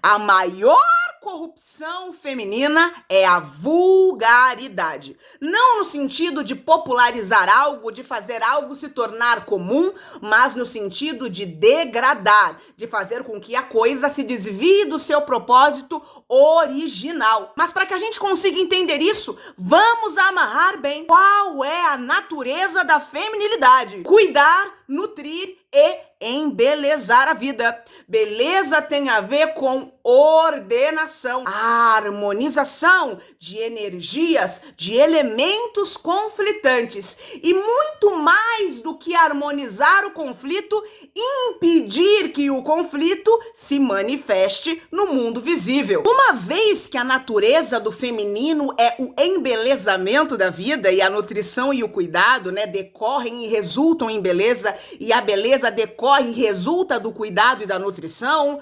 A maior corrupção feminina é a vulgaridade. Não no sentido de popularizar algo, de fazer algo se tornar comum, mas no sentido de degradar, de fazer com que a coisa se desvie do seu propósito original. Mas para que a gente consiga entender isso, vamos amarrar bem qual é a natureza da feminilidade. Cuidar, nutrir e embelezar a vida. Beleza tem a ver com ordenação, a harmonização de energias, de elementos conflitantes. E muito mais do que harmonizar o conflito, impedir que o conflito se manifeste no mundo visível. Uma vez que a natureza do feminino é o embelezamento da vida e a nutrição e o cuidado, decorrem e resultam em beleza, e a beleza decorre e resulta do cuidado e da nutrição,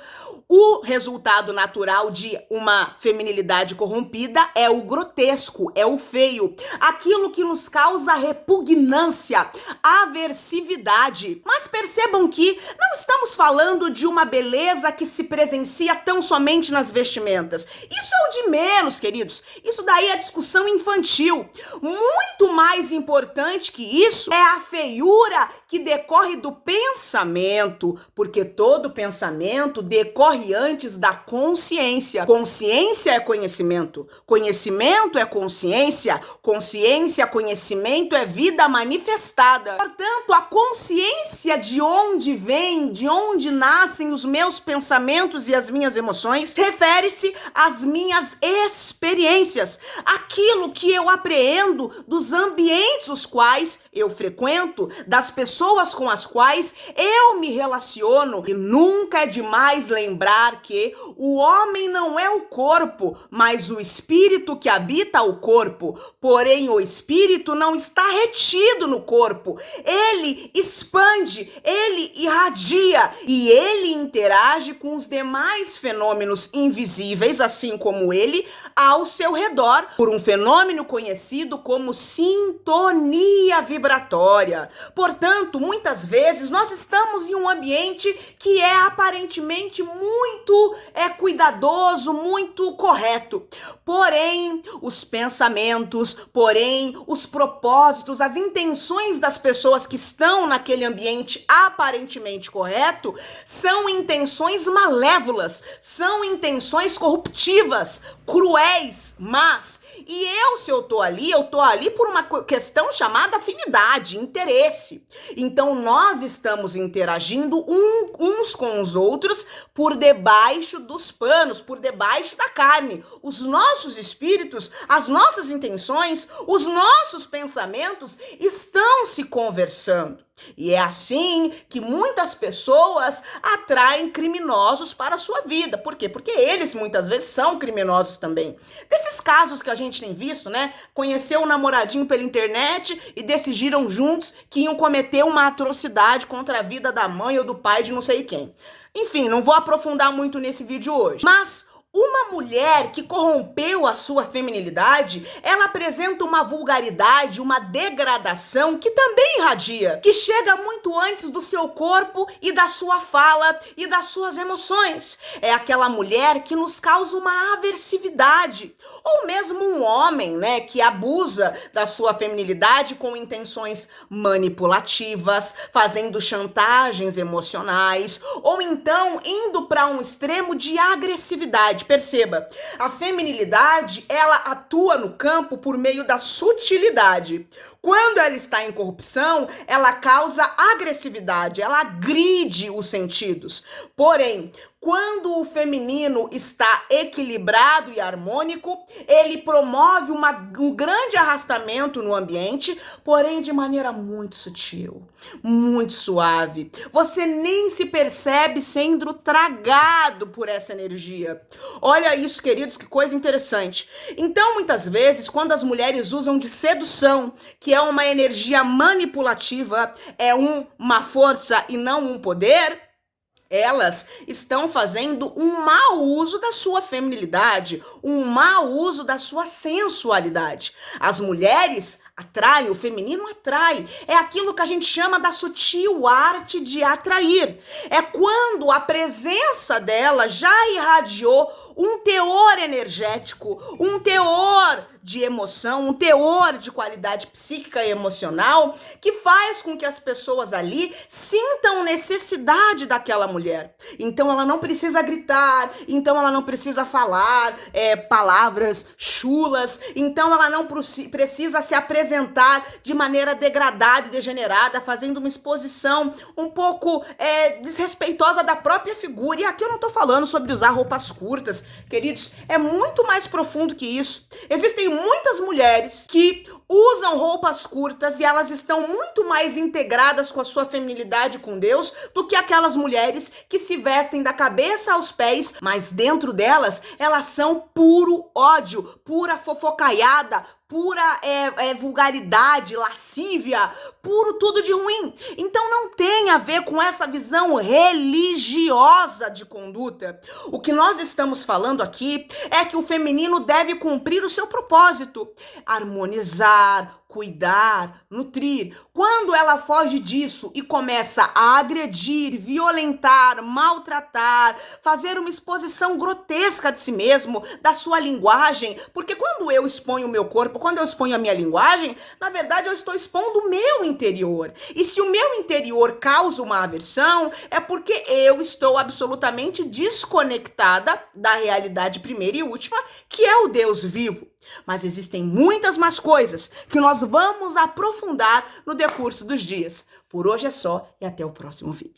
o resultado natural de uma feminilidade corrompida é o grotesco, é o feio, aquilo que nos causa repugnância, aversividade. Mas percebam que não estamos falando de uma beleza que se presencia tão somente nas vestimentas. Isso é o de menos, queridos. Isso daí é discussão infantil. Muito mais importante que isso é a feiura que decorre do pensamento, porque todo pensamento decorre antes da consciência. Consciência é conhecimento, conhecimento é consciência, consciência, conhecimento é vida manifestada. Portanto, a consciência de onde vem, de onde nascem os meus pensamentos e as minhas emoções, refere-se às minhas experiências, aquilo que eu apreendo dos ambientes os quais eu frequento, das pessoas com as quais eu me relaciono. E nunca é demais lembrar que o homem não é o corpo, mas o espírito que habita o corpo. Porém, o espírito não está retido no corpo. Ele expande, ele irradia e ele interage com os demais fenômenos invisíveis, assim como ele, ao seu redor, por um fenômeno conhecido como sintonia vibratória. Portanto, muitas vezes nós estamos em um ambiente que é aparentemente muito cuidadoso, muito correto. Porém, os pensamentos, porém, os propósitos, as intenções das pessoas que estão naquele ambiente aparentemente correto são intenções malévolas, são intenções corruptivas, cruéis, más. E se eu tô ali por uma questão chamada afinidade, interesse. Então, nós estamos interagindo uns com os outros por debaixo dos panos, por debaixo da carne. Os nossos espíritos, as nossas intenções, os nossos pensamentos estão se conversando. E é assim que muitas pessoas atraem criminosos para a sua vida. Por quê? Porque eles muitas vezes são criminosos também. Desses casos que a gente tem visto, conheceu um namoradinho pela internet e decidiram juntos que iam cometer uma atrocidade contra a vida da mãe ou do pai de não sei quem. Enfim, não vou aprofundar muito nesse vídeo hoje. Mas uma mulher que corrompeu a sua feminilidade, ela apresenta uma vulgaridade, uma degradação que também irradia, que chega muito antes do seu corpo e da sua fala e das suas emoções. É aquela mulher que nos causa uma aversividade, ou mesmo um homem, que abusa da sua feminilidade com intenções manipulativas, fazendo chantagens emocionais, ou então indo para um extremo de agressividade. Perceba, a feminilidade, ela atua no campo por meio da sutilidade. Quando ela está em corrupção, ela causa agressividade, ela agride os sentidos. Porém, quando o feminino está equilibrado e harmônico, ele promove um grande arrastamento no ambiente, porém de maneira muito sutil, muito suave. Você nem se percebe sendo tragado por essa energia. Olha isso, queridos, que coisa interessante. Então, muitas vezes, quando as mulheres usam de sedução, que é uma energia manipulativa, é uma força e não um poder, elas estão fazendo um mau uso da sua feminilidade, um mau uso da sua sensualidade. As mulheres Atrai, o feminino atrai. É aquilo que a gente chama da sutil arte de atrair. É quando a presença dela já irradiou um teor energético, um teor de emoção, um teor de qualidade psíquica e emocional que faz com que as pessoas ali sintam necessidade daquela mulher. Então ela não precisa gritar, então ela não precisa falar palavras chulas, então ela não precisa se apresentar de maneira degradada e degenerada, fazendo uma exposição um pouco desrespeitosa da própria figura. E aqui eu não tô falando sobre usar roupas curtas, queridos, é muito mais profundo que isso. Existem muitas mulheres que usam roupas curtas e elas estão muito mais integradas com a sua feminilidade com Deus do que aquelas mulheres que se vestem da cabeça aos pés, mas dentro delas, elas são puro ódio, pura fofocaiada, pura vulgaridade, lascívia, puro tudo de ruim. Então não tem a ver com essa visão religiosa de conduta. O que nós estamos falando aqui é que o feminino deve cumprir o seu propósito, harmonizar, cuidar, nutrir. Quando ela foge disso e começa a agredir, violentar, maltratar, fazer uma exposição grotesca de si mesmo, da sua linguagem, porque quando eu exponho o meu corpo, quando eu exponho a minha linguagem, na verdade eu estou expondo o meu interior. E se o meu interior causa uma aversão, é porque eu estou absolutamente desconectada da realidade primeira e última, que é o Deus vivo. Mas existem muitas mais coisas que nós vamos aprofundar no decurso dos dias. Por hoje é só e até o próximo vídeo.